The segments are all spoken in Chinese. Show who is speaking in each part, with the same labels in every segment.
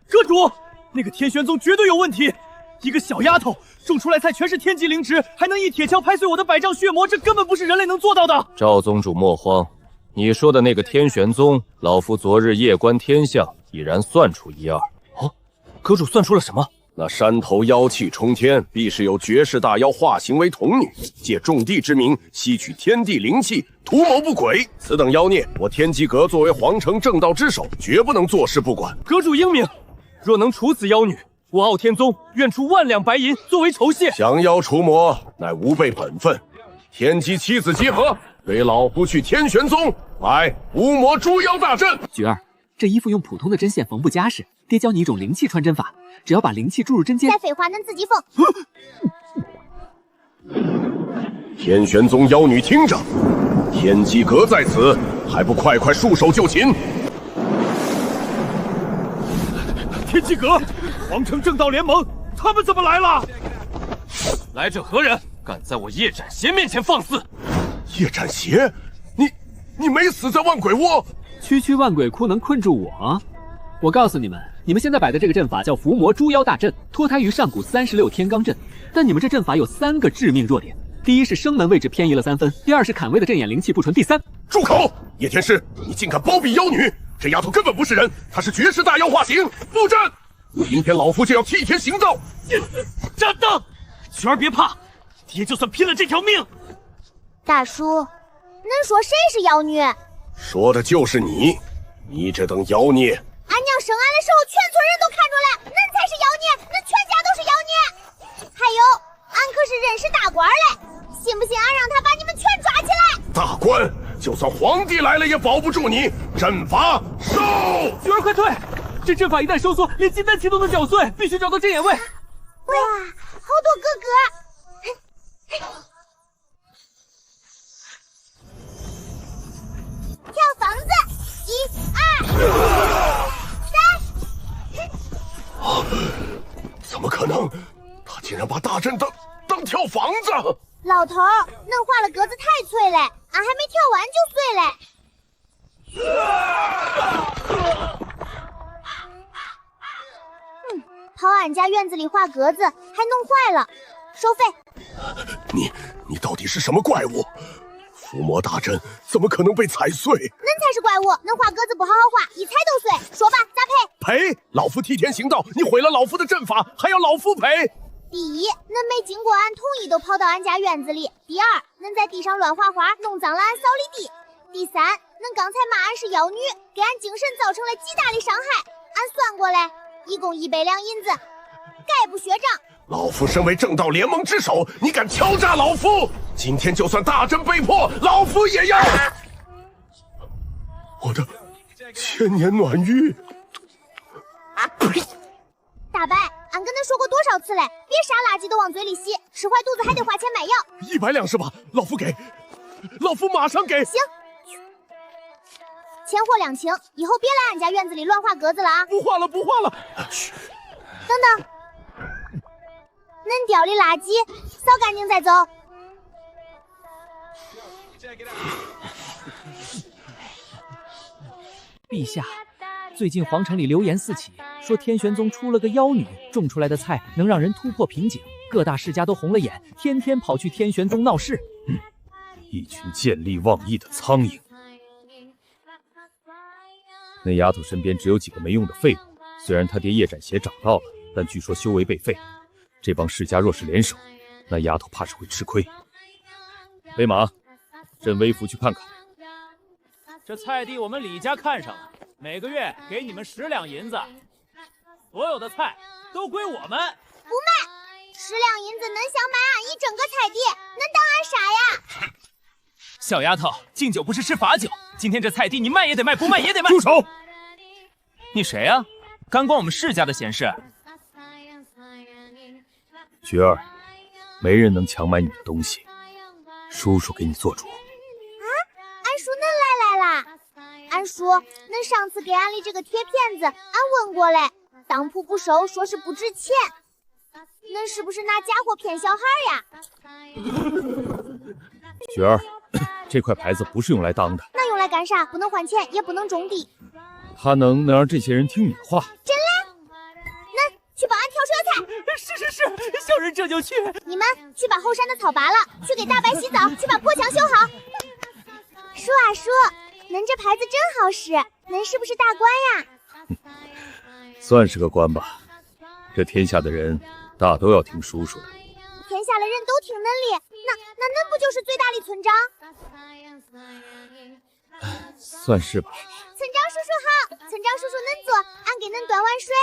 Speaker 1: 阁主，那个天玄宗绝对有问题。一个小丫头种出来菜全是天级灵芝，还能一铁锹拍碎我的百丈血魔，这根本不是人类能做到的。
Speaker 2: 赵宗主莫慌，你说的那个天玄宗，老夫昨日夜观天象，已然算出一二。
Speaker 1: 哦，阁主算出了什么？
Speaker 3: 那山头妖气冲天，必是有绝世大妖化形为童女，借种地之名吸取天地灵气，图谋不轨。此等妖孽，我天机阁作为皇城正道之首，绝不能坐视不管。
Speaker 1: 阁主英明，若能除此妖女，我傲天宗愿出万两白银作为酬谢。
Speaker 3: 降妖除魔，乃吾辈本分。天机七子集合，随老夫去天玄宗摆无魔诛妖大阵。
Speaker 4: 菊儿，这衣服用普通的针线缝不扎实，爹教你一种灵气穿针法，只要把灵气注入针尖。
Speaker 5: 再废话，恁自己缝。
Speaker 3: 天玄宗妖女听着，天机阁在此，还不快快束手就擒！
Speaker 1: 天机阁，皇城正道联盟，他们怎么来了？来者何人？敢在我叶斩邪面前放肆！
Speaker 3: 叶斩邪，你没死在万鬼窝？
Speaker 4: 区万鬼窟能困住我？我告诉你们，你们现在摆的这个阵法叫伏魔诛妖大阵，脱胎于上古36天罡阵。但你们这阵法有3个致命弱点：第一是生门位置偏移了3分，第二是坎位的阵眼灵气不纯，第三……
Speaker 3: 住口！叶天师，你竟敢包庇妖女！这丫头根本不是人，她是绝世大妖化形！布阵！明天老夫就要替天行道！
Speaker 1: 站当！菊儿别怕，爹就算拼了这条命。
Speaker 5: 大叔，恁说谁是妖女？
Speaker 3: 说的就是你，你这等妖孽！
Speaker 5: 俺娘生俺的时候，全村人都看出来，恁才是妖孽，恁全家都是妖孽。还有，俺可是认识大官嘞，信不信俺让他把你们全抓起来？
Speaker 3: 大官，就算皇帝来了也保不住你！阵法收！
Speaker 1: 菊儿快退！这阵法一旦收缩，连金丹旗都能搅碎，必须找到阵眼位。
Speaker 5: 哇，好多哥哥！跳房子，1、2、3。
Speaker 3: 怎么可能？他竟然把大阵当跳房子！
Speaker 5: 老头，恁画的格子太脆嘞，俺还没跳完就碎嘞。跑俺家院子里画格子，还弄坏了，收费。
Speaker 3: 你到底是什么怪物？伏魔大阵怎么可能被踩碎？
Speaker 5: 恁才是怪物！恁画格子不好好画，一踩都碎。说吧，咋
Speaker 3: 赔？赔！老夫替天行道，你毁了老夫的阵法，还要老夫赔？
Speaker 5: 第一，恁没经过俺同意都跑到俺家院子里；第二，恁在地上乱画画，弄脏了俺扫地地；第三，恁刚才骂俺是妖女，给俺精神造成了极大的伤害。俺算过来，一共100两银子，概不血账。
Speaker 3: 老夫身为正道联盟之首，你敢敲诈老夫？今天就算大阵被破，老夫也要我的千年暖玉！
Speaker 5: 大白，俺跟恁说过多少次嘞，别啥垃圾都往嘴里吸，吃坏肚子还得花钱买药。
Speaker 3: 100两是吧？老夫给，老夫马上给。
Speaker 5: 行，钱货两清，以后别来俺家院子里乱画格子了啊！
Speaker 3: 不画了，不画了。
Speaker 5: 嘘，等等，恁掉的垃圾扫干净再走。
Speaker 6: 陛下，最近皇城里流言四起，说天玄宗出了个妖女，种出来的菜能让人突破瓶颈，各大世家都红了眼，天天跑去天玄宗闹事。
Speaker 2: 一群见利忘义的苍蝇。那丫头身边只有几个没用的废物，虽然她爹叶斩邪找到了，但据说修为被废。这帮世家若是联手，那丫头怕是会吃亏。飞马，朕微服去看看。
Speaker 7: 这菜地我们李家看上了，每个月给你们10两银子，所有的菜都归我们。不卖
Speaker 5: ，10两银子恁想买俺一整个菜地，恁当俺傻呀？
Speaker 1: 小丫头，敬酒不是吃罚酒，今天这菜地你卖也得卖，不卖也得卖。
Speaker 2: 住手！
Speaker 1: 你谁呀？干关我们世家的闲事？
Speaker 2: 菊儿，没人能强买你的东西，叔叔给你做主。
Speaker 5: 俺叔恁来啦！俺叔，恁上次给俺的这个铁片子，俺问过嘞，当铺不收，说是不值钱。恁是不是拿假货骗小孩呀？
Speaker 2: 菊儿，这块牌子不是用来当的。
Speaker 5: 那用来干啥？不能换钱，也不能种地。
Speaker 2: 它能让这些人听你的话。
Speaker 5: 真嘞？
Speaker 6: 小人这就去。
Speaker 5: 你们去把后山的草拔了，去给大白洗澡，去把破墙修好。叔啊叔，恁这牌子真好使，恁是不是大官呀？
Speaker 2: 算是个官吧。这天下的人大都要听叔叔的。
Speaker 5: 天下的人都听恁哩，那恁不就是最大的村长？
Speaker 2: 算是吧。
Speaker 5: 村长叔叔好，村长叔叔恁坐，俺给恁端碗水。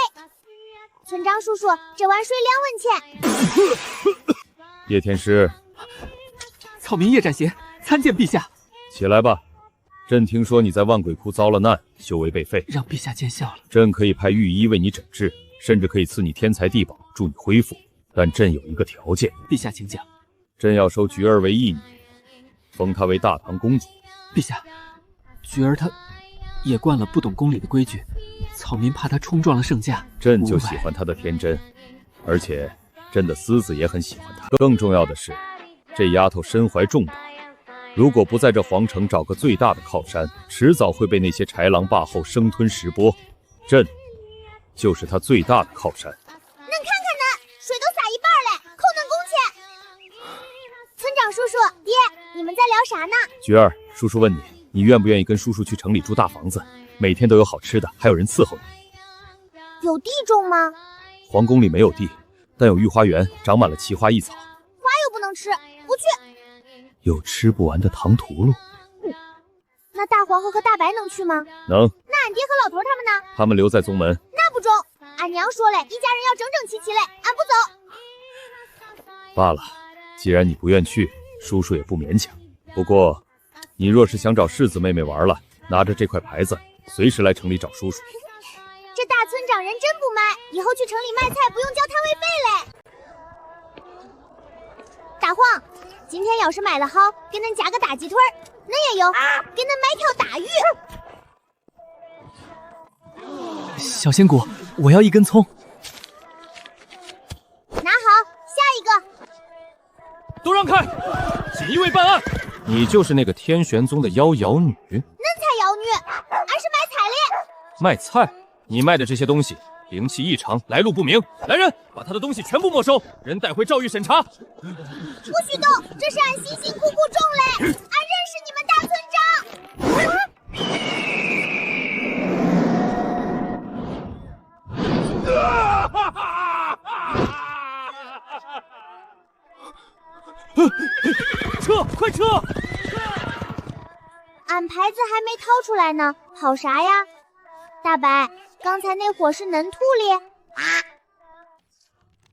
Speaker 5: 村长叔叔，这碗水2文钱。
Speaker 2: 叶天师，
Speaker 4: 草民叶斩邪参见陛下。
Speaker 2: 起来吧。朕听说你在万鬼窟遭了难，修为被废，
Speaker 4: 让陛下见笑了。
Speaker 2: 朕可以派御医为你诊治，甚至可以赐你天才地宝，助你恢复。但朕有一个条件。
Speaker 4: 陛下请讲。
Speaker 2: 朕要收菊儿为义女，封她为大唐公主。
Speaker 4: 陛下，菊儿她也惯了不懂宫里的规矩，草民怕她冲撞了圣驾。
Speaker 2: 朕就喜欢她的天真，而且朕的私子也很喜欢她。更重要的是，这丫头身怀重宝，如果不在这皇城找个最大的靠山，迟早会被那些豺狼霸后生吞食剥。朕就是她最大的靠山。
Speaker 5: 恁看看恁，水都洒一半了，扣恁工钱。村长叔叔，爹，你们在聊啥呢？
Speaker 2: 菊儿，叔叔问你，你愿不愿意跟叔叔去城里住大房子，每天都有好吃的，还有人伺候你？
Speaker 5: 有地种吗？
Speaker 2: 皇宫里没有地，但有御花园，长满了奇花异草。
Speaker 5: 花又不能吃，不去。
Speaker 2: 有吃不完的糖葫芦。
Speaker 5: 那大皇后和大白能去吗？
Speaker 2: 能。
Speaker 5: 那俺爹和老头他们呢？
Speaker 2: 他们留在宗门。
Speaker 5: 那不中，俺娘说嘞，一家人要整整齐齐嘞，俺不走。
Speaker 2: 罢了，既然你不愿去，叔叔也不勉强。不过，你若是想找世子妹妹玩了，拿着这块牌子，随时来城里找叔叔。
Speaker 5: 这大村长人真不卖，以后去城里卖菜不用交摊位费嘞。大黄，今天要是卖了好，给恁加个大鸡腿儿，恁也有，给恁买条大鱼。
Speaker 6: 小仙姑，我要1根葱。
Speaker 5: 拿好，下一个。
Speaker 1: 都让开，锦衣卫办案。
Speaker 2: 你就是那个天玄宗的妖瑶女？
Speaker 5: 恁才妖女，俺是卖菜的。
Speaker 2: 卖菜？
Speaker 1: 你卖的这些东西灵气异常，来路不明。来人，把他的东西全部没收，人带回诏狱审查。
Speaker 5: 不许动，这是俺辛辛苦苦种嘞，俺认识你们大村长。
Speaker 1: 撤，快撤！
Speaker 5: 俺牌子还没掏出来呢，跑啥呀？大白，刚才那火是恁吐哩？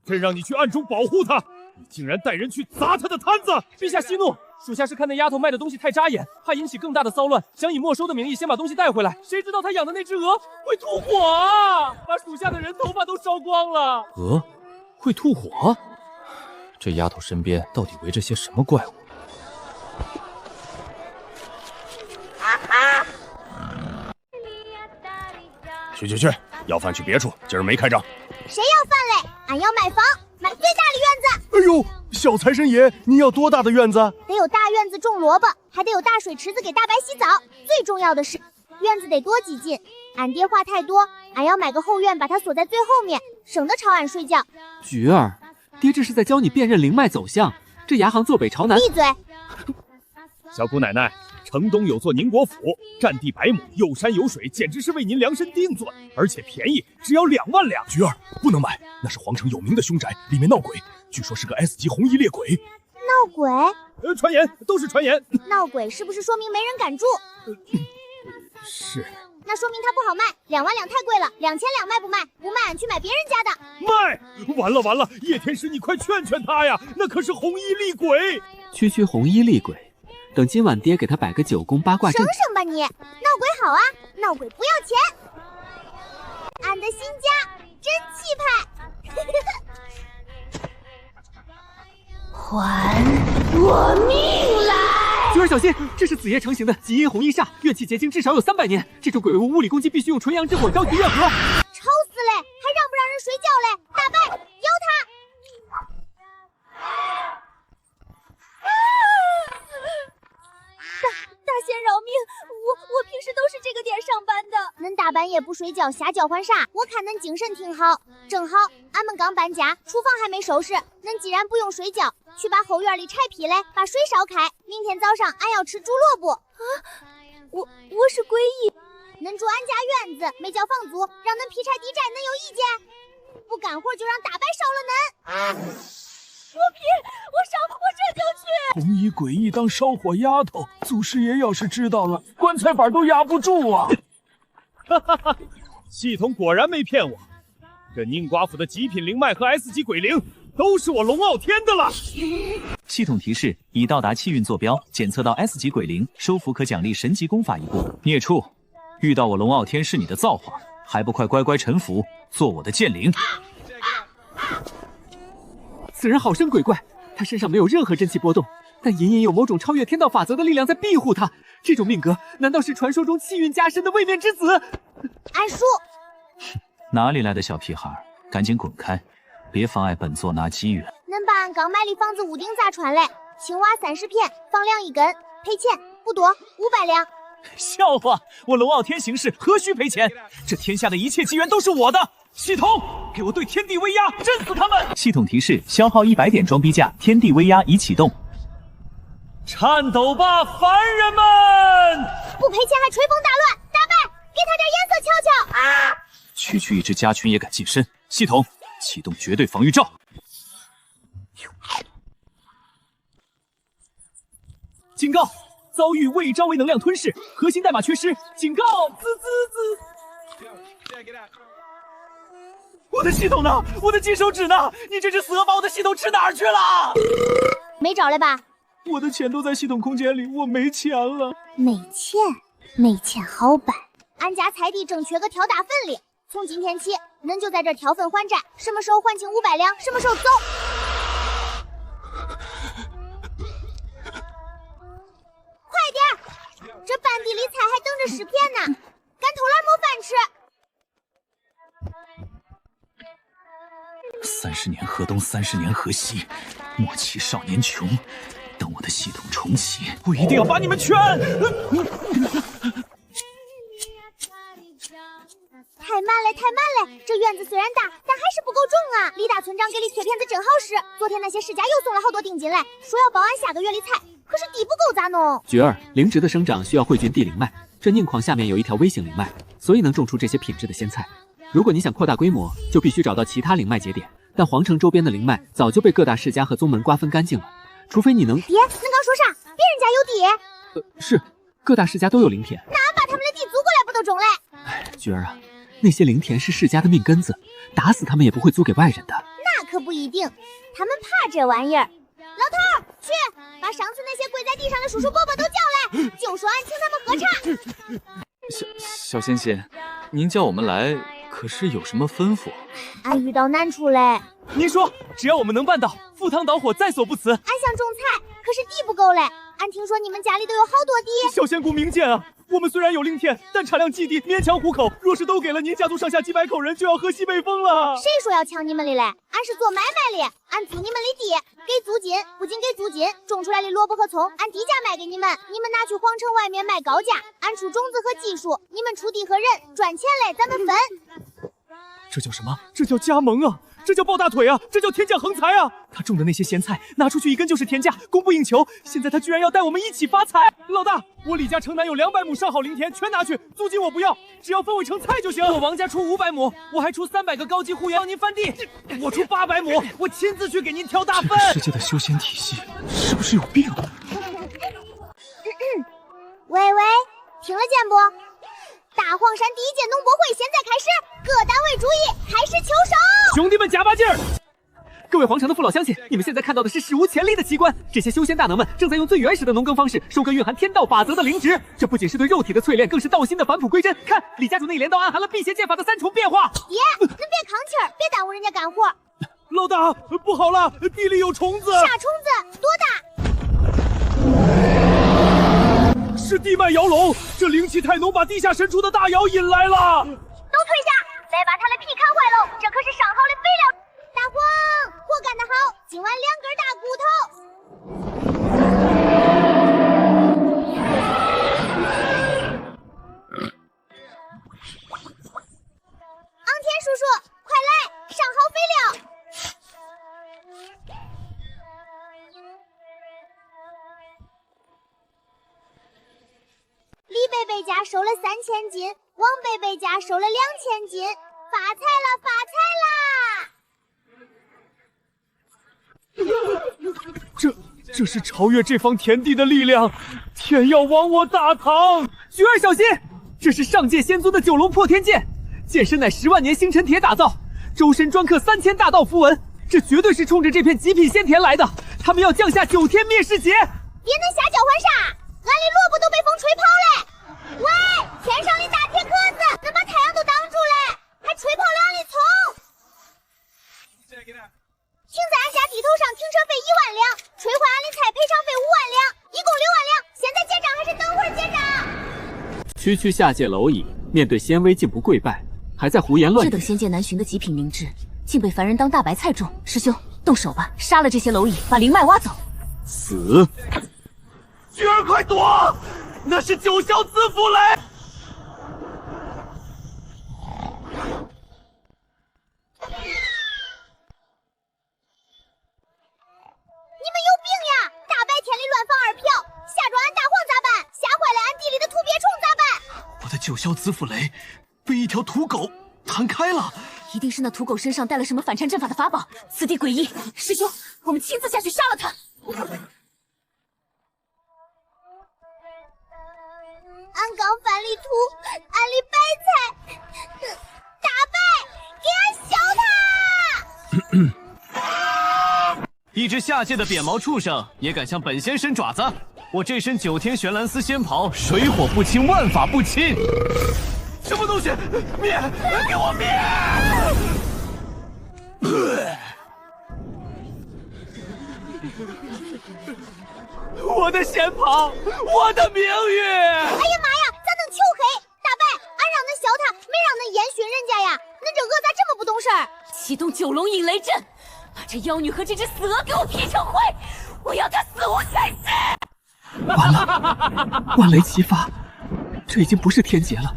Speaker 1: 朕让你去暗中保护他，你竟然带人去砸他的摊子！
Speaker 7: 陛下息怒，属下是看那丫头卖的东西太扎眼，怕引起更大的骚乱，想以没收的名义先把东西带回来。谁知道他养的那只鹅会吐火啊，把属下的人头发都烧光了。
Speaker 2: 鹅会吐火？这丫头身边到底围着些什么怪物？
Speaker 3: 去，要饭去别处，今儿没开张。
Speaker 5: 谁要饭嘞？俺要买房，买最大的院子。
Speaker 3: 哎呦，小财神爷，你要多大的院子？
Speaker 5: 得有大院子种萝卜，还得有大水池子给大白洗澡。最重要的是，院子得多几进。俺爹话太多，俺要买个后院，把它锁在最后面，省得吵俺睡觉。
Speaker 4: 菊儿，爹这是在教你辨认灵脉走向，这牙行坐北朝南。
Speaker 5: 闭嘴！
Speaker 2: 小姑奶奶，城东有座宁国府，占地100亩，有山有水，简直是为您量身定做，而且便宜，只要2万两。
Speaker 3: 菊儿，不能买，那是皇城有名的凶宅，里面闹鬼，据说是个 S 级红衣猎鬼。
Speaker 5: 闹鬼？
Speaker 1: 传言都是传言。
Speaker 5: 闹鬼是不是说明没人敢住？
Speaker 2: 是。
Speaker 5: 那说明它不好卖，2万两太贵了，2000两卖不卖？不卖，俺去买别人家的。
Speaker 1: 卖！完了，叶天师，你快劝劝他呀，那可是红衣厉鬼。
Speaker 4: 区红衣厉鬼。等今晚爹给他摆个9宫八卦阵。
Speaker 5: 省省吧你，闹鬼好啊，闹鬼不要钱。俺的新家真气派。还我命来！
Speaker 4: 菊儿小心，这是紫夜成型的极阴红衣煞，怨气结晶至少有300年。这种鬼物物理攻击必须用纯阳之火招菊怨合。
Speaker 5: 抽死嘞，还让不让人睡觉嘞？大白，邀他！大仙饶命！我平时都是这个点上班的。恁大半夜夜不睡觉瞎搅和啥？我看恁精神挺好。正好俺们刚搬家，厨房还没收拾。恁既然不用睡觉，去把后院里柴劈来，把水烧开。明天早上俺要吃猪萝卜。啊，我是诡异。恁住俺家院子，没交房租，让恁劈柴抵债，恁有意见？不干活就让大白烧了恁。我劈，我烧，我这就去。
Speaker 8: 红衣诡异当烧火丫头，祖师爷要是知道了，棺材板都压不住啊！
Speaker 2: 哈哈哈，系统果然没骗我，这宁寡妇的极品灵脉和 S 级鬼灵都是我龙傲天的了。
Speaker 9: 系统提示：已到达气运坐标，检测到 S 级鬼灵，收服可奖励神级功法一部。孽畜，遇到我龙傲天是你的造化，还不快乖乖臣服，做我的剑灵！
Speaker 4: 此人好生鬼怪，他身上没有任何真气波动，但隐隐有某种超越天道法则的力量在庇护他。这种命格，难道是传说中气运加身的位面之子？
Speaker 5: 俺叔，
Speaker 9: 哪里来的小屁孩，赶紧滚开，别妨碍本座拿机缘。
Speaker 5: 恁把俺刚买的房子屋顶砸穿嘞，青蛙30片，房梁1根，赔钱不多，500两。
Speaker 9: 笑话，我龙傲天行事何须赔钱？这天下的一切机缘都是我的。系统，给我对天地威压，震死他们！系统提示：消耗100点装逼价，天地威压已启动。
Speaker 2: 颤抖吧，凡人们！
Speaker 5: 不赔钱还吹风打乱，大白，给他点颜色瞧瞧啊！
Speaker 9: 区一只家群也敢近身，系统启动绝对防御罩。
Speaker 4: 警告！遭遇未招为能量吞噬，核心代码缺失，警告！滋滋滋！我的系统呢？我的金手指呢？你这只死鹅把我的系统吃哪儿去了？
Speaker 5: 没找了吧？
Speaker 4: 我的钱都在系统空间里，我没钱了。
Speaker 5: 没钱好办。俺家菜地正缺个挑大粪里，从今天起，恁就在这挑粪还债，什么时候还清500两，什么时候走。快点，这半地里菜还等着尸片呢，敢偷懒没饭吃。
Speaker 9: 30年河东，30年河西，莫欺少年穷。等我的系统重启，我一定要把你们全……
Speaker 5: 太慢了！这院子虽然大，但还是不够重啊！李大村长给的贴片子正好使，昨天那些世家又送了好多定金来，说要包俺下个月的菜，可是地不够咋弄？
Speaker 4: 菊儿，灵植的生长需要汇聚地灵脉，这宁矿下面有一条微型灵脉，所以能种出这些品质的鲜菜。如果你想扩大规模，就必须找到其他灵脉节点，但皇城周边的灵脉早就被各大世家和宗门瓜分干净了，除非你能……
Speaker 5: 爹，恁刚说啥？别人家有地？
Speaker 4: 是，各大世家都有灵田。
Speaker 5: 那俺把他们的地租过来不都中嘞？
Speaker 4: 哎，菊儿啊，那些灵田是世家的命根子，打死他们也不会租给外人的。
Speaker 5: 那可不一定，他们怕这玩意儿。老头，去把上次那些跪在地上的叔叔伯伯都叫来，就说俺请他们喝茶。
Speaker 10: 小仙仙，您叫我们来，可是有什么吩咐？
Speaker 5: 俺遇到难处嘞。
Speaker 7: 您说，只要我们能办到，赴汤蹈火，在所不辞。
Speaker 5: 俺想种菜，可是地不够嘞。俺听说你们家里都有好多地。
Speaker 7: 小仙姑明鉴啊！我们虽然有灵田，但产量极低，勉强糊口。若是都给了您家族上下几百口人，就要喝西北风了。
Speaker 5: 谁说要抢你们的嘞？俺是做买卖的，俺租你们的地，给租金，不仅给租金，种出来的萝卜和葱，按低价卖给你们，你们拿去皇城外面卖高价，俺出种子和技术，你们出地和人，赚钱嘞，咱们分。
Speaker 7: 这叫什么？这叫加盟啊！这叫抱大腿啊！这叫天降横财啊！他种的那些咸菜拿出去一根就是天价，供不应求。现在他居然要带我们一起发财！老大，我李家城南有200亩上好灵田，全拿去，租金我不要，只要分我成菜就行。我王家出500亩，我还出300个高级户员帮您翻地。我出800亩，我亲自去给您挑大粪。
Speaker 8: 这个世界的修仙体系是不是有病？
Speaker 5: 喂喂，听了见不？大黄山第1届农博会现在开始，各单位注意，开始求手！
Speaker 7: 兄弟们加把劲儿！
Speaker 4: 各位皇城的父老乡亲，你们现在看到的是史无前例的奇观，这些修仙大能们正在用最原始的农耕方式收割蕴含天道法则的灵植，这不仅是对肉体的淬炼，更是道心的返璞归真。看，李家主内镰刀暗含了辟邪剑法的3重变化。
Speaker 5: 爹，恁别吭气儿，别耽误人家干活。
Speaker 7: 老大，不好了，地里有虫子！
Speaker 5: 啥虫子？多大？
Speaker 7: 是地脉摇龙，这灵气太浓，把地下深处的大妖引来了。
Speaker 5: 都退下，再把他的皮砍坏喽，这可是上好的肥料。大黄，活干得好，今晚2根大骨头。收了3000斤，王贝贝家收了2000斤，发财了，发财啦！
Speaker 7: 这是超越这方天地的力量，天要亡我大唐！菊儿小心，这是上界仙尊的9龙破天剑，剑身乃10万年星辰铁打造，周身专刻3000大道符文，这绝对是冲着这片极品仙田来的。他们要降下9天灭世劫，
Speaker 5: 别能瞎搅混啥，俺里萝卜都被风吹跑嘞！喂，天上的大铁壳子，能把太阳都挡住嘞，还吹跑了俺的葱！请在俺家地头上停车费1万两，吹坏俺的菜赔偿费5万两，一共6万两。现在结账还是等会儿结账？
Speaker 4: 区区下界蝼蚁，面对仙威竟不跪拜，还在胡言乱语。
Speaker 11: 这等仙界难寻的极品灵芝，竟被凡人当大白菜种。师兄，动手吧，杀了这些蝼蚁，把灵脉挖走。
Speaker 4: 死！
Speaker 7: 菊儿快躲！那是9霄紫府雷！
Speaker 5: 你们有病呀！大白天里乱放2票，吓着俺大黄咋办？吓坏了俺地里的土鳖虫咋办？
Speaker 8: 我的9霄紫府雷被一条土狗弹开了，
Speaker 11: 一定是那土狗身上带了什么反缠阵法的法宝，此地诡异。师兄，我们亲自下去杀了他。
Speaker 5: 俺刚翻里土，俺的白菜，大白，给俺削他！
Speaker 9: 一只下界的扁毛畜生也敢向本仙伸爪子！我这身9天玄蓝丝仙袍，水火不侵，万法不侵。
Speaker 7: 什么东西？灭！给我灭！我的仙袍，我的名誉！
Speaker 5: 哎呀妈呀，咋能求黑？大白，俺让恁削他，没让恁烟熏人家呀！恁这鹅咋这么不懂事儿？
Speaker 11: 启动9龙引雷阵，把这妖女和这只死鹅给我劈成灰！我要她死无全尸！
Speaker 7: 完了，万雷齐发，这已经不是天劫了，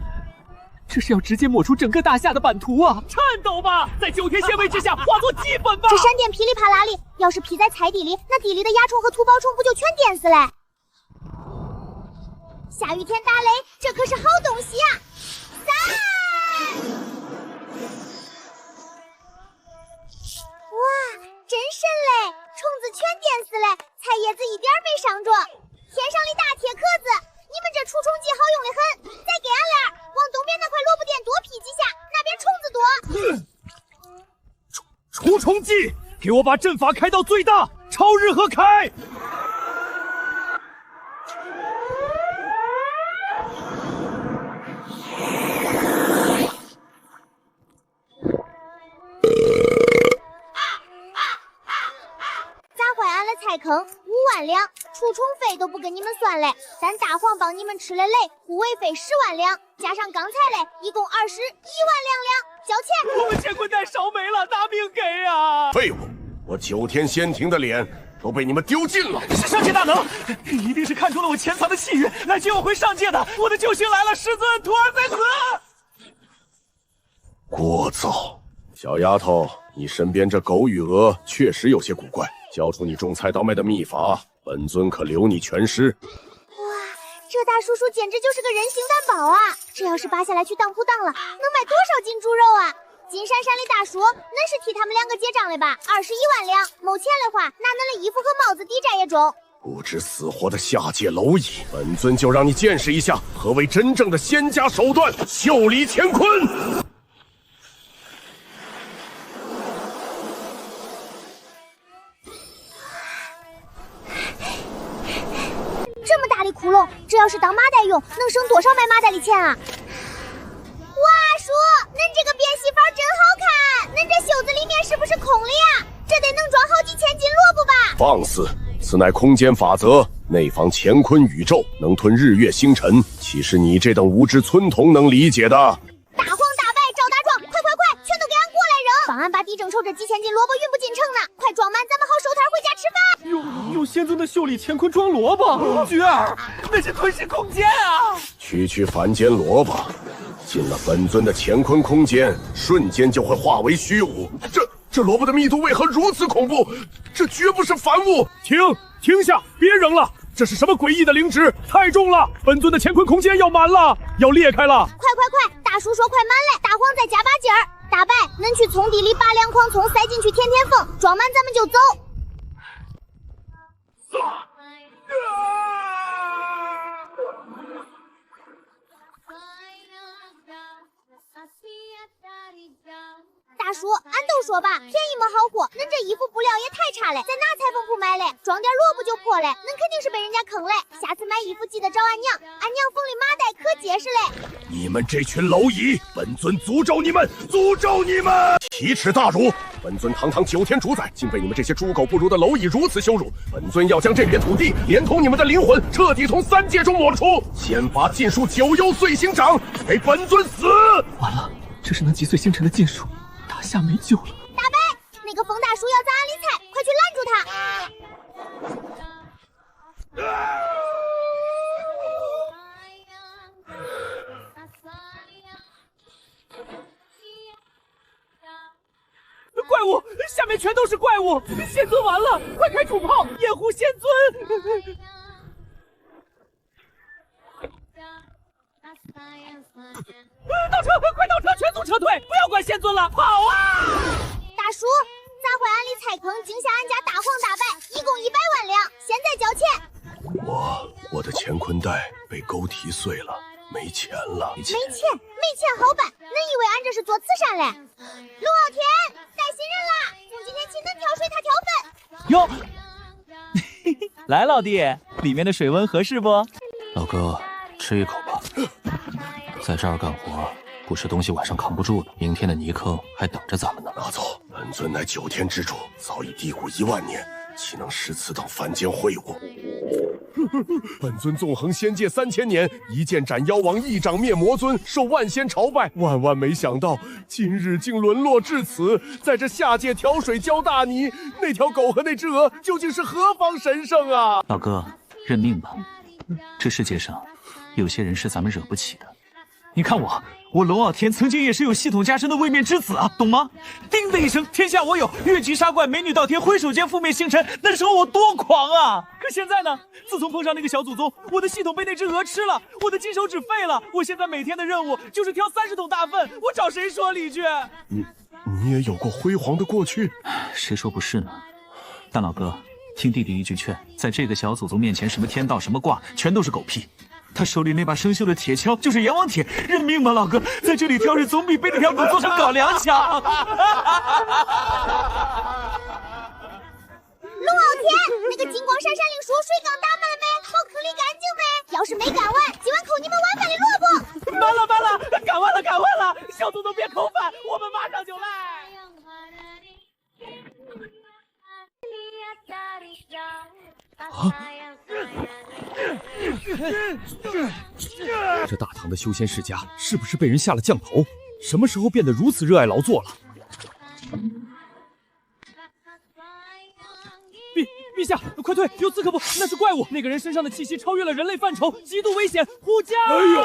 Speaker 7: 这是要直接抹除整个大夏的版图啊！颤抖吧，在9天仙威之下化作齑粉吧！
Speaker 5: 这闪电噼里啪啦里，要是劈在菜地里，那地里的蚜虫和土包虫不就全电死嘞？下雨天打雷，这可是好东西啊！哇，真神嘞！虫子全电死嘞，菜叶子一点没伤着。天上的大铁壳子，你们这除虫剂好用的很，再给俺俩往东边那块萝卜田多劈几下，那边虫子多。
Speaker 7: 除虫剂，给我把阵法开到最大，超日和开！
Speaker 5: 砸坏俺的菜坑5万两，除虫费都不跟你们算嘞，咱大黄帮你们吃了雷，护卫费10万两，加上刚才嘞，一共21万两，交钱！
Speaker 7: 我们乾坤袋烧没了，拿命给啊！
Speaker 3: 废物！我9天仙庭的脸都被你们丢尽了！
Speaker 7: 上界大能，你一定是看中了我潜藏的气运，来接我回上界的。我的救星来了，师尊，徒儿在此。
Speaker 3: 聒噪！小丫头，你身边这狗与鹅确实有些古怪，交出你种菜倒卖的秘法，本尊可留你全尸。
Speaker 5: 哇，这大叔叔简直就是个人形担保啊！这要是拔下来去当铺档了，能卖多少斤猪肉啊？金闪闪的大叔，恁是替他们2个结账的吧？21万两，没钱的话，拿恁的衣服和帽子抵债也中。
Speaker 3: 不知死活的下界蝼蚁，本尊就让你见识一下何为真正的仙家手段，袖里乾坤！
Speaker 5: 这么大的窟窿，这要是当麻袋用，能省多少卖麻袋的钱啊？哇，叔，恁这个变戏法真好看，恁这袖子里面是不是空的呀？这得能装好几千斤萝卜吧？
Speaker 3: 放肆！此乃空间法则，内防乾坤宇宙，能吞日月星辰，岂是你这等无知村童能理解的？
Speaker 5: 大黄大白赵大壮，快快快，全都给俺过来扔！帮俺把地正愁这几千斤萝卜运不进城呢，快装满，咱们好收摊回家吃饭。
Speaker 7: 用仙尊的袖里乾坤装萝卜，菊儿，那是吞噬空间啊！
Speaker 3: 区凡间萝卜，进了本尊的乾坤空间，瞬间就会化为虚无。这萝卜的密度为何如此恐怖？这绝不是凡物！
Speaker 7: 停下，别扔了！这是什么诡异的灵芝？太重了，本尊的乾坤空间要满了，要裂开了！
Speaker 5: 快！大叔说快满嘞，大黄再加把劲儿。大白，恁去葱地里把2筐葱塞进去填缝，装满咱们就走。大叔，俺都说吧，便宜没好货，恁这衣服布料也太差了，在哪裁缝铺买嘞？装点萝卜就破了，恁肯定是被人家坑嘞。下次买衣服记得找俺娘，俺娘缝的麻袋可结实嘞。
Speaker 3: 你们这群蝼蚁，本尊诅咒你们！诅咒你们！奇耻大辱！本尊堂堂9天主宰，竟被你们这些猪狗不如的蝼蚁如此羞辱！本尊要将这片土地连同你们的灵魂彻底从3界中抹除！先发禁术9幽碎星掌，给本尊死！
Speaker 7: 完了，这是能击碎星辰的禁术，大夏没救了。
Speaker 5: 大白，那个风大叔要砸俺理财，快去拦住他！
Speaker 7: 怪物，下面全都是怪物！仙尊完了，快开主炮，掩护仙尊！倒车，快倒车，全速撤退，不要管仙尊了，跑啊！
Speaker 5: 大叔，砸坏俺的菜坑，惊吓俺家大黄大白，一共100万两，现在交钱。
Speaker 3: 我的乾坤袋被勾提碎了，没钱了。
Speaker 5: 没钱好办，恁以为俺这是做慈善嘞？龙傲天带新人啦，从今天起恁挑水，他挑粪。
Speaker 6: 哟，来老弟，里面的水温合适不？
Speaker 1: 老哥，吃一口吧。在这儿干活，不吃东西晚上扛不住的。明天的泥坑还等着咱们呢。
Speaker 3: 拿走，本尊乃9天之主，早已低谷1万年，岂能食此等凡间秽物？本尊纵横仙界3000年，一剑斩妖王，一掌灭魔尊，受万仙朝拜。万没想到，今日竟沦落至此，在这下界挑水浇大泥。那条狗和那只鹅究竟是何方神圣啊？
Speaker 9: 老哥，认命吧。这世界上有些人是咱们惹不起的。你看我龙傲天曾经也是有系统加身的位面之子啊，懂吗？叮的一声，天下我有，越级杀怪，美女到天，挥手间覆灭星辰，那时候我多狂啊！
Speaker 7: 可现在呢？自从碰上那个小祖宗，我的系统被那只鹅吃了，我的金手指废了，我现在每天的任务就是挑30桶大粪，我找谁说理去？
Speaker 3: 你也有过辉煌的过去，
Speaker 9: 谁说不是呢？但老哥，听弟弟一句劝，在这个小祖宗面前，什么天道什么卦，全都是狗屁。他手里那把生锈的铁锹就是阎王铁，认命吧，老哥，在这里挑水总比被那条狗做成狗粮强。
Speaker 5: 龙傲天，那个金光闪闪灵树水缸打满了没？茅坑里干净没？要是没干完，今晚扣你们晚饭的萝卜。
Speaker 7: 完了，干完了！小祖宗别扣饭，我们马上就来。
Speaker 2: 这大唐的修仙世家是不是被人下了降头？什么时候变得如此热爱劳作了？
Speaker 7: 陛下，快退！有刺客不？那是怪物！那个人身上的气息超越了人类范畴，极度危险！护驾！
Speaker 3: 哎呦！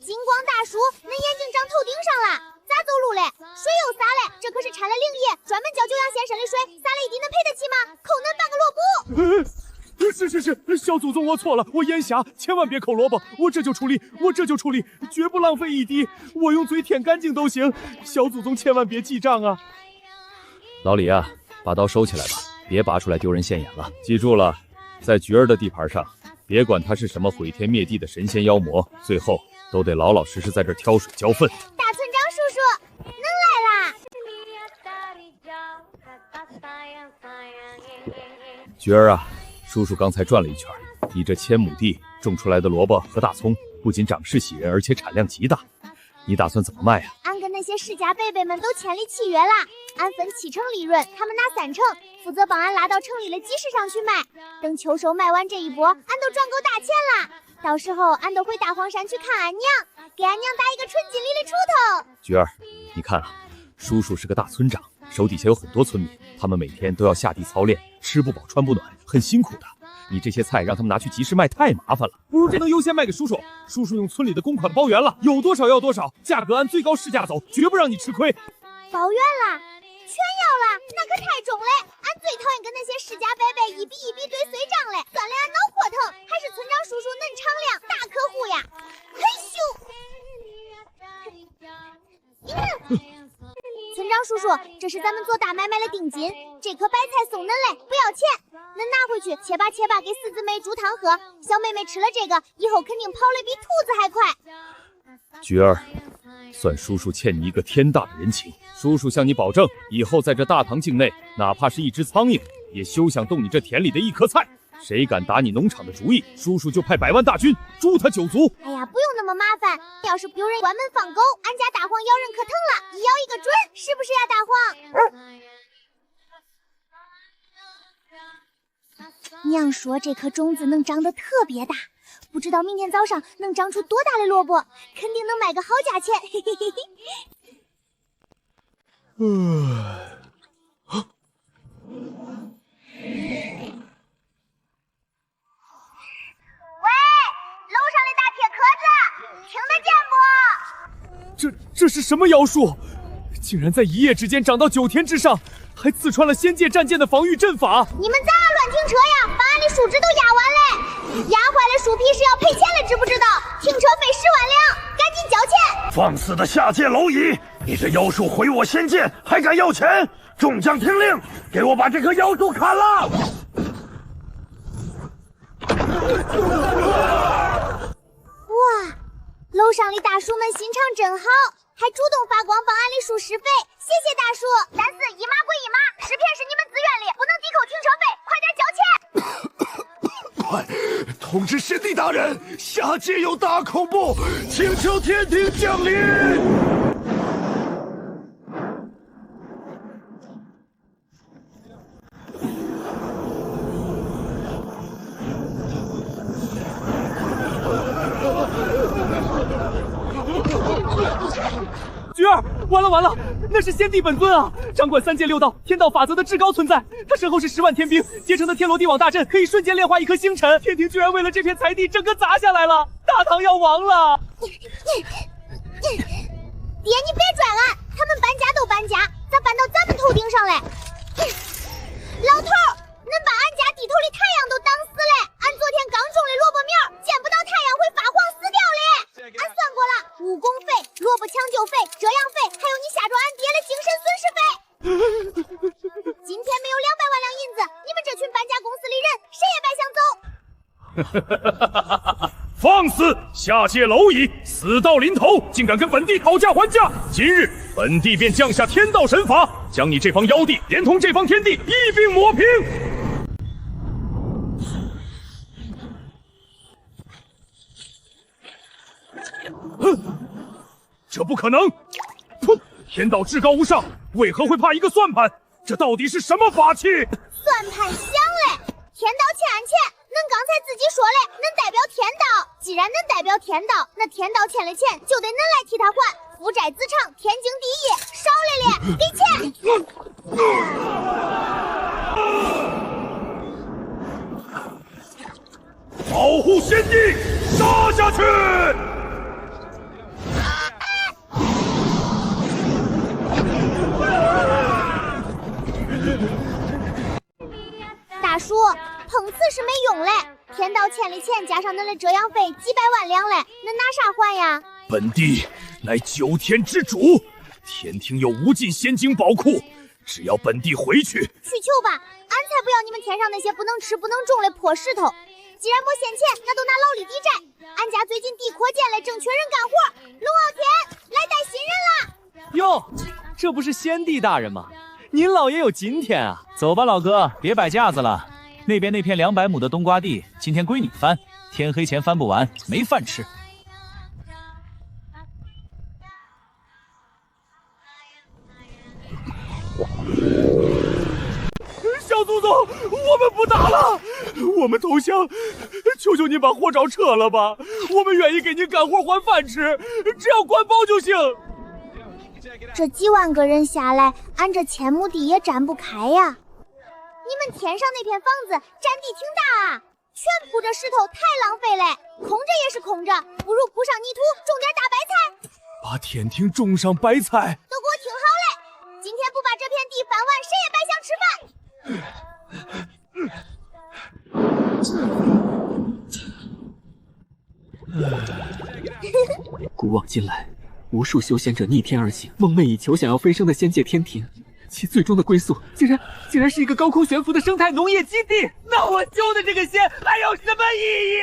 Speaker 5: 金光大叔，恁眼睛长头顶上了，咋走路嘞？水又洒了，这可是掺了灵液，专门教九阳仙神的水，洒了一地，恁赔得起吗？扣恁半个萝卜。
Speaker 7: 是，小祖宗我错了，我眼瞎，千万别扣萝卜，我这就处理，绝不浪费一滴，我用嘴舔干净都行，小祖宗千万别记账啊！
Speaker 2: 老李啊，把刀收起来吧，别拔出来丢人现眼了。记住了，在菊儿的地盘上，别管他是什么毁天灭地的神仙妖魔，最后都得老老实实在这挑水浇粪。
Speaker 5: 大村长叔叔，恁来啦！
Speaker 2: 菊儿啊，叔叔刚才转了一圈，你这1000亩地种出来的萝卜和大葱，不仅长势喜人，而且产量极大。你打算怎么卖啊？
Speaker 5: 俺跟那些世家伯伯们都签立契约啦，俺分7成利润，他们拿3成，负责帮俺拉到城里的集市上去卖。等秋收卖完这一波，俺都赚够大钱啦。到时候俺都回大荒山去看俺娘，给俺娘打一个纯金里的锄头。
Speaker 2: 菊儿，你看啊，叔叔是个大村长，手底下有很多村民，他们每天都要下地操练，吃不饱穿不暖，很辛苦的。你这些菜让他们拿去集市卖太麻烦了，
Speaker 7: 不如这能优先卖给叔叔。叔叔用村里的公款包圆了，有多少要多少，价格按最高市价走，绝不让你吃亏。
Speaker 5: 包圆了，全要了，那可太重嘞！俺最讨厌跟那些世家伯伯一笔一笔对碎账嘞，锻炼俺脑壳。长叔叔，这是咱们做大买卖的定金，这颗白菜送恁嘞，不要钱，恁拿回去切吧切吧，给四姊妹煮汤喝。小妹妹吃了这个，以后肯定跑得比兔子还快。
Speaker 2: 菊儿，算叔叔欠你一个天大的人情。叔叔向你保证，以后在这大唐境内，哪怕是一只苍蝇，也休想动你这田里的一颗菜。谁敢打你农场的主意，叔叔就派100万大军诛他9族。
Speaker 5: 哎呀，不用那么麻烦，要是有人关门放狗，俺家大黄咬人可疼了，一咬一个准，是不是呀，大黄？娘说这颗种子能长得特别大，不知道明天早上能长出多大的萝卜，肯定能卖个好价钱。嘿嘿嘿嘿。楼上的大铁壳子，听得见不？
Speaker 7: 这是什么妖术？竟然在一夜之间长到9天之上，还刺穿了仙界战舰的防御阵法！
Speaker 5: 你们咋乱停车呀？把俺的树枝都压完嘞！压坏了树皮是要赔钱的，知不知道？停车费10万两，赶紧交钱！
Speaker 8: 放肆的下界蝼蚁！你这妖术毁我仙剑，还敢要钱？众将听令，给我把这棵妖树砍了！
Speaker 5: 哇，楼上的大叔们心肠真好，还主动发光帮俺的树施肥，谢谢大叔。但是一码归一码，石片是你们自愿的，不能抵扣停车费，快点交钱！
Speaker 8: 快通知先帝大人，下界有大恐怖，请求天庭降临。
Speaker 7: 菊儿，完了，那是先帝本尊啊！掌管3界6道天道法则的至高存在，他身后是10万天兵，结成的天罗地网大阵可以瞬间炼化一颗星辰。天庭居然为了这片财地，整个砸下来了，大唐要亡了！
Speaker 5: 爹，你别拽俺，他们搬家都搬家，咋搬到咱们头顶上来？老头，恁把俺家地头的太阳都挡死了，俺昨天刚种的萝卜苗，见不到太阳会发黄死掉嘞。俺算过了，误工费、萝卜抢救费、遮阳费，还有你吓着俺爹的精神损失费。今天没有200万两银子，你们这群搬家公司的人谁也别想走。
Speaker 2: 放肆！下界蝼蚁，死到临头，竟敢跟本帝讨价还价！今日本帝便降下天道神法，将你这方妖帝连同这方天地一并抹平！这不可能！噗！天道至高无上，为何会怕一个算盘？这到底是什么法器？
Speaker 5: 算盘响嘞！天道欠俺钱，恁刚才自己说嘞，恁代表天道。既然恁代表天道，那天道欠了钱就得恁来替他还。父债子偿，天经地义。少来咧，给
Speaker 2: 钱！保护先帝，杀下去！
Speaker 5: 大叔，碰瓷是没用嘞，天道欠的钱加上恁的遮阳费几百万两嘞，恁拿啥还呀？
Speaker 2: 本帝乃9天之主，天庭有无尽仙晶宝库，只要本帝回去
Speaker 5: 求吧，俺才不要你们天上那些不能吃不能种的破石头。既然没现钱，那都拿劳力抵债。俺家最近地扩建了，正缺人干活。龙傲天来带新人了。
Speaker 6: 哟，这不是先帝大人吗？您老爷有今天啊！
Speaker 9: 走吧，老哥，别摆架子了。那边那片200亩的冬瓜地，今天归你翻，天黑前翻不完，没饭吃。
Speaker 7: 小祖宗，我们不打了，我们投降，求求您把货找撤了吧，我们愿意给您干活还饭吃，只要管饱就行。
Speaker 5: 这几万个人下来，俺这1000亩地也占不开呀。你们天上那片房子占地挺大啊，全铺着石头太浪费了，空着也是空着，不如铺上泥土，种点大白菜。
Speaker 7: 把天庭种上白菜，
Speaker 5: 都给我听好嘞！今天不把这片地翻完，谁也别想吃饭。
Speaker 4: 古往今来，无数修仙者逆天而行，梦寐以求想要飞升的仙界天庭，其最终的归宿竟然是一个高空悬浮的生态农业基地。那我修的这个仙还有什么意义？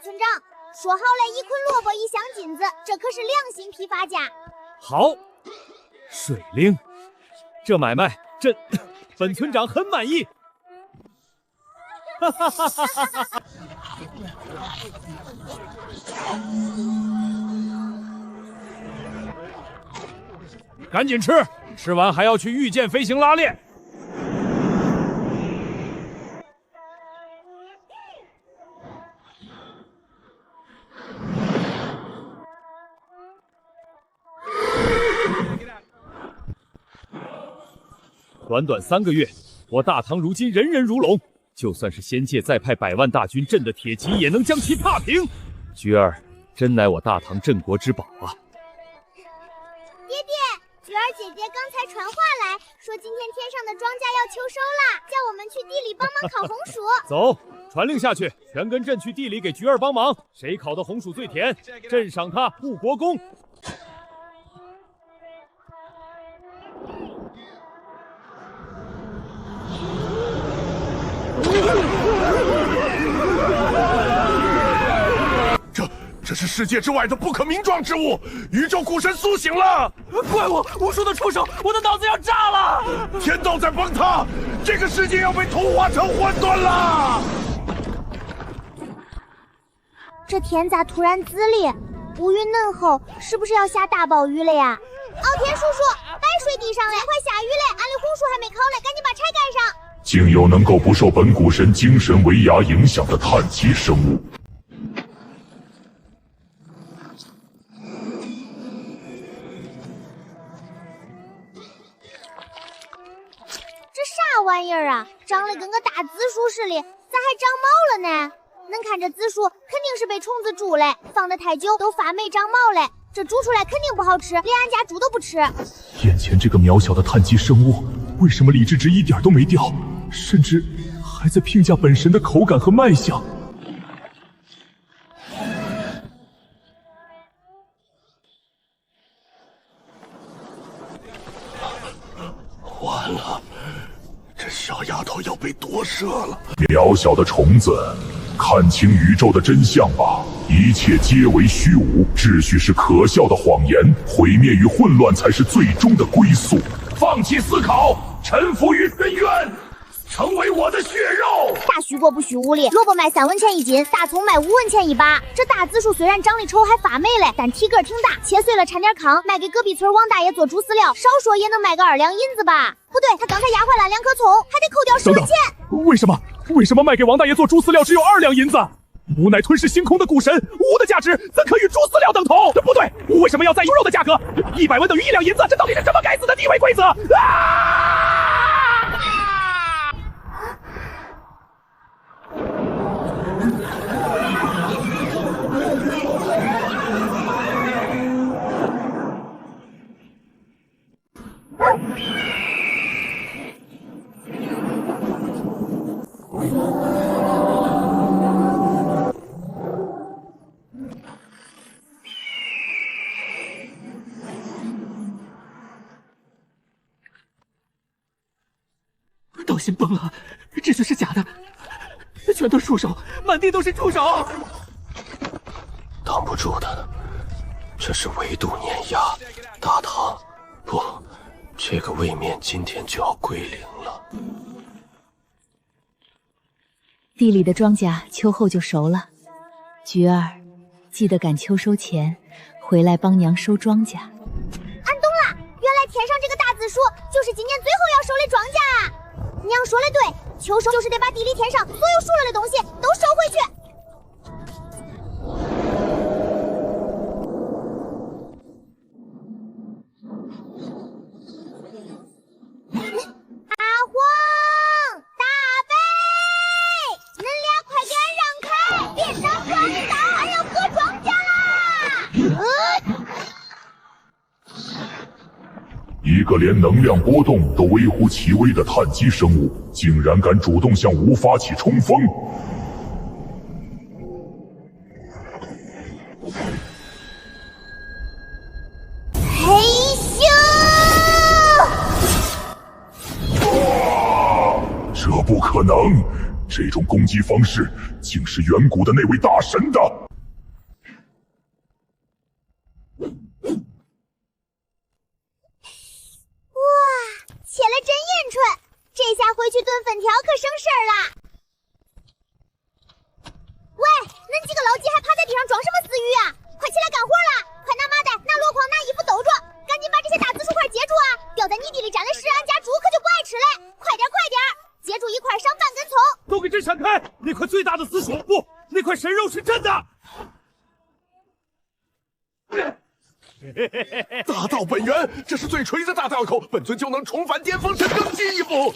Speaker 5: 村长，说好了，一捆萝卜一箱金子，这可是良心批发价。
Speaker 7: 好，水灵，这买卖本村长很满意。哈哈哈哈哈哈！赶紧吃，吃完还要去御剑飞行拉练。短短3个月，我大唐如今人人如龙，就算是仙界再派100万大军镇的铁骑，也能将其踏平。菊儿真乃我大唐镇国之宝啊！
Speaker 5: 爹爹，菊儿姐姐刚才传话来说，今天天上的庄稼要秋收啦，叫我们去地里帮忙烤红薯。
Speaker 7: 走，传令下去，全跟朕去地里给菊儿帮忙，谁烤的红薯最甜，朕赏他护国公。
Speaker 8: 这是世界之外的不可名状之物，宇宙古神苏醒了！
Speaker 7: 怪我无数的触手，我的脑子要炸了！
Speaker 8: 天道在崩塌，这个世界要被同化成混沌了！
Speaker 5: 这天咋突然滋哩？乌云嫩厚，是不是要下大暴雨了呀？傲天叔叔，白水地上嘞，快下雨嘞！俺的红薯还没烤嘞，赶紧把柴干上。
Speaker 12: 竟有能够不受本古神精神为牙影响的碳基生物。
Speaker 5: 啥玩意儿啊，长得跟个大紫薯似的，咋还长毛了呢？能看这紫薯肯定是被虫子蛀嘞，放得太久都发霉长毛嘞，这煮出来肯定不好吃，连俺家猪都不吃。
Speaker 12: 眼前这个渺小的碳基生物，为什么理智值一点都没掉，甚至还在评价本神的口感和卖相？
Speaker 8: 完了，这小丫头要被夺舍了。
Speaker 12: 渺小的虫子，看清宇宙的真相吧，一切皆为虚无，秩序是可笑的谎言，毁灭与混乱才是最终的归宿。放弃思考，臣服于深渊，成为我的血肉。
Speaker 5: 大许多不虚无哩，萝卜卖3文钱一斤，大葱卖5文钱一把。这大紫薯虽然长得丑还发霉嘞，但体个挺大，切碎了掺点糠，卖给隔壁村王大爷做猪饲料，少说也能卖个2两银子吧。不对，他刚才压坏了2颗葱，还得扣掉10文钱。
Speaker 7: 为什么卖给王大爷做猪饲料只有2两银子？吾乃吞噬星空的古神，吾的价值怎可与猪饲料等同？不对，吾为什么要在猪肉的价格？100文等于1两银子，这到底是什么该死的地位规则？
Speaker 4: 道心崩了，秩序是假的，全都是触手，满地都是触手。
Speaker 3: 挡不住的，这是维度碾压，大唐不，这个位面今天就要归零了。
Speaker 13: 地里的庄稼秋后就熟了，菊儿，记得赶秋收前回来帮娘收庄稼。
Speaker 5: 俺懂了，原来天上这个大紫薯就是今年最后要收的庄稼啊！娘说的对，秋收就是得把地里天上所有熟了的东西都收回去。阿荒、大贝，恁俩快给俺让开，别挡住俺的道，俺要割庄稼啦！
Speaker 12: 一个连能量波动都微乎其微的碳基生物，竟然敢主动向吴发起冲锋！
Speaker 5: 嘿咻！
Speaker 12: 这不可能！这种攻击方式竟是远古的那位大神的。
Speaker 5: 切了真阴春，这下回去炖粉条可省事儿啦。喂，恁几个老鸡还趴在地上装什么死鱼啊？快起来干活啦！快拿麻袋，拿箩筐，拿衣服兜着，赶紧把这些大紫薯块接住啊！掉在泥地里沾了屎，俺家猪可就不爱吃嘞！快点快点，接住一块上半根葱。
Speaker 1: 都给朕闪开！那块最大的紫薯，不，那块神肉是朕的。
Speaker 8: 大道本源，这是最锤的大道口，本尊就能重返巅峰，更进一步。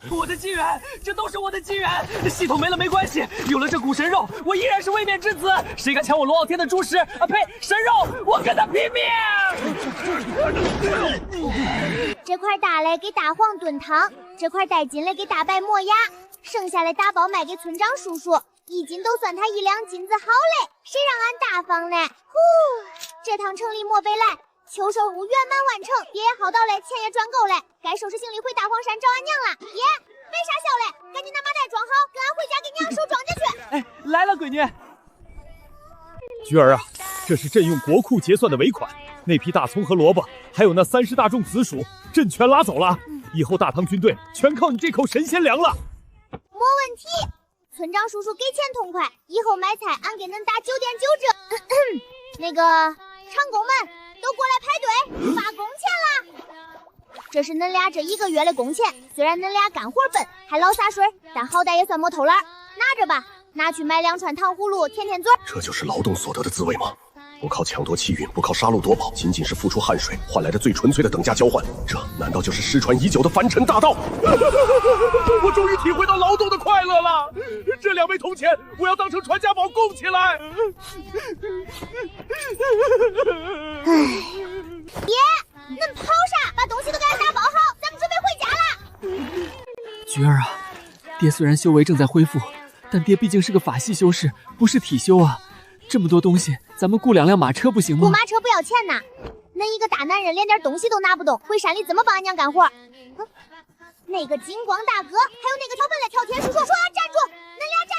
Speaker 7: 我的机缘，这都是我的机缘。系统没了没关系，有了这古神肉，我依然是位面之子。谁敢抢我龙傲天的猪食啊？呸！神肉，我跟他拼命！
Speaker 5: 这块大嘞给大黄炖汤，这块带筋嘞给大白磨牙，剩下的打包卖给村长叔叔。一斤都算他1两金子好嘞，谁让俺大方嘞？呼，这趟城里莫悲来，求收务圆满完成，爹也好到嘞，钱也赚够嘞，该收拾行李回大荒山找俺娘了。爹，没啥笑嘞，赶紧拿麻袋装好，跟俺回家给娘收庄稼去。
Speaker 7: 哎，来了，闺女。
Speaker 2: 菊儿啊，这是朕用国库结算的尾款，那批大葱和萝卜，还有那30大众紫薯，朕全拉走了。以后大唐军队全靠你这口神仙粮了。
Speaker 5: 没问题。村长叔叔给钱痛快，以后买菜俺给恁打9.9折。那个长工们都过来排队发工钱啦！这是恁俩这1个月的工钱，虽然恁俩干活笨，还老洒水，但好歹也算没偷懒，拿着吧，拿去买2串糖葫芦舔舔嘴。
Speaker 3: 这就是劳动所得的滋味吗？不靠抢夺气运，不靠杀戮夺宝，仅仅是付出汗水换来的最纯粹的等价交换，这难道就是失传已久的凡尘大道？
Speaker 1: 我终于体会到劳动的快乐了！这2枚铜钱，我要当成传家宝供起来。
Speaker 5: 爹，恁跑啥？把东西都给俺打包好，咱们准备回家啦！
Speaker 4: 菊儿啊，爹虽然修为正在恢复，但爹毕竟是个法系修士，不是体修啊。这么多东西，咱们雇2辆马车不行吗？
Speaker 5: 雇马车不要钱呐！恁一个大男人连点东西都拿不动，回山里怎么帮俺娘干活？那个金光大哥，还有那个挑粪的挑天叔叔，说站住！恁俩站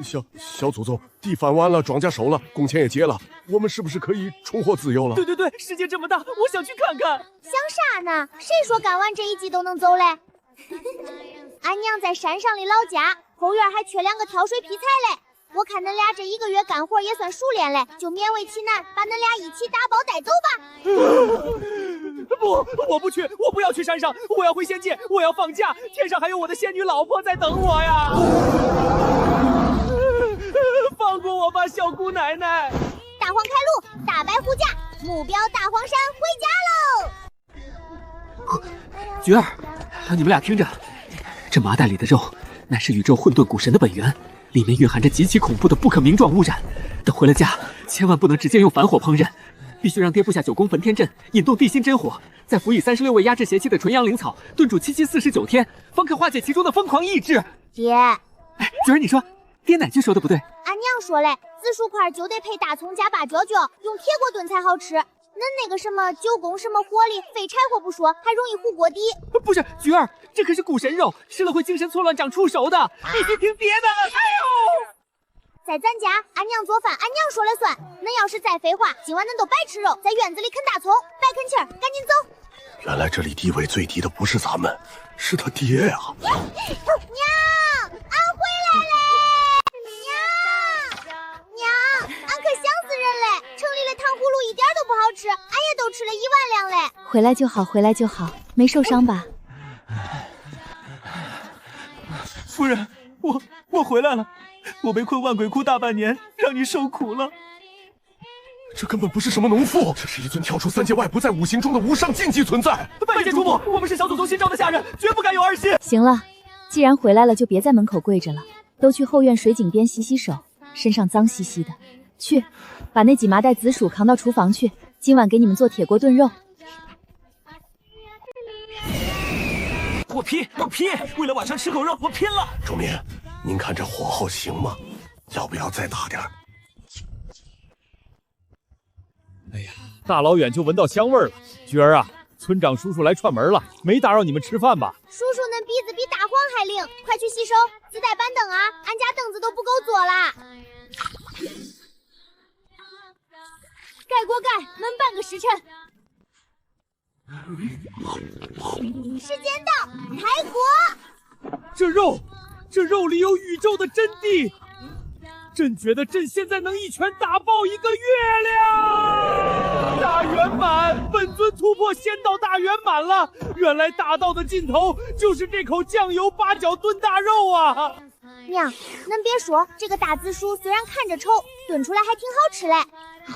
Speaker 5: 住！
Speaker 8: 小祖宗，地翻完了，庄稼收了，工钱也结了，我们是不是可以重获自由了？
Speaker 7: 对，世界这么大，我想去看看。
Speaker 5: 想啥呢？谁说干完这一季都能走嘞？俺娘在山上的老家，后院还缺2个挑水劈柴嘞。我看恁俩这1个月干活也算熟练嘞，就勉为其难把恁俩一起打包带走吧。
Speaker 7: 不，我不去，我不要去山上，我要回仙界，我要放假，天上还有我的仙女老婆在等我呀！放过我吧，小姑奶奶！
Speaker 5: 大荒开路，大白护驾，目标大荒山，回家喽！
Speaker 4: 菊儿，你们俩听着，这麻袋里的肉乃是宇宙混沌古神的本源。里面蕴含着极其恐怖的不可名状污染，等回了家，千万不能直接用反火烹饪，必须让爹布下9宫焚天阵，引动地心真火，再辅以36味压制邪气的纯阳灵草，炖煮749天，方可化解其中的疯狂意志。
Speaker 5: 爹，
Speaker 4: 菊儿，你说，爹哪句说的不对？
Speaker 5: 俺娘说嘞，紫薯块就得配大葱加八角椒，用铁锅炖才好吃。恁那个什么9宫什么火力，废柴火不说，还容易糊锅底。
Speaker 4: 不是，菊儿，这可是古神肉，吃了会精神错乱、长触手的，必须听爹的。哎呦！
Speaker 5: 在咱家，俺娘做饭，俺娘说了算。恁要是再废话，今晚恁都白吃肉，在院子里啃大葱，白啃气儿，赶紧走。
Speaker 3: 原来这里地位最低的不是咱们，是他爹呀！
Speaker 5: 娘，俺回来嘞！娘，俺可想死人嘞！城里的糖葫芦一点都不好吃，俺也都吃了1万两嘞。
Speaker 13: 回来就好，回来就好，没受伤吧？
Speaker 7: 夫人，我回来了，我被困万鬼窟大半年，让你受苦了。
Speaker 8: 这根本不是什么农妇，这是一尊跳出3界外不在五行中的无上禁忌存在。
Speaker 7: 拜见主母，我们是小祖宗新招的下人，绝不敢有二心。
Speaker 13: 行了，既然回来了，就别在门口跪着了，都去后院水井边洗洗手，身上脏兮兮的。去，把那几麻袋紫薯扛到厨房去，今晚给你们做铁锅炖肉。
Speaker 7: 我拼！为了晚上吃口肉，我拼了！
Speaker 8: 主minist，您看这火候行吗？要不要再打点？
Speaker 2: 哎呀，大老远就闻到香味了。菊儿啊，村长叔叔来串门了，没打扰你们吃饭吧？
Speaker 5: 叔叔那鼻子比大黄还灵，快去洗手，自带板凳啊，俺家凳子都不够坐啦。
Speaker 11: 盖锅盖，焖半个时辰。
Speaker 5: 时间到，开锅！
Speaker 7: 这肉里有宇宙的真谛。朕觉得朕现在能一拳打爆一个月亮！大圆满，本尊突破仙道大圆满了。原来大道的尽头就是这口酱油八角炖大肉啊！
Speaker 5: 娘，恁别说，这个大紫薯虽然看着丑，炖出来还挺好吃嘞。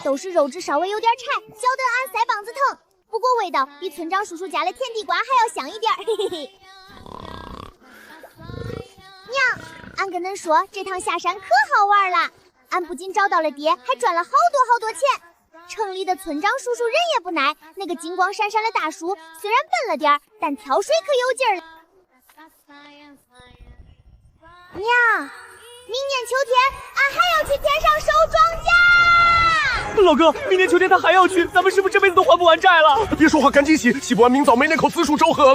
Speaker 5: 都是肉质稍微有点柴，嚼得俺腮帮子疼。不过味道比村长叔叔家的甜地瓜还要香一点，嘿嘿嘿。娘，俺跟恁说，这趟下山可好玩了。俺不仅找到了爹，还赚了好多钱。城里的村长叔叔人也不赖，那个金光闪闪的大叔虽然笨了点，但挑水可有劲儿了。娘，明年秋天俺还要去天上收庄稼。
Speaker 7: 老哥，明年秋天他还要去，咱们是不是这辈子都还不完债了？
Speaker 3: 别说话，赶紧洗，洗不完明早没那口紫薯粥喝了。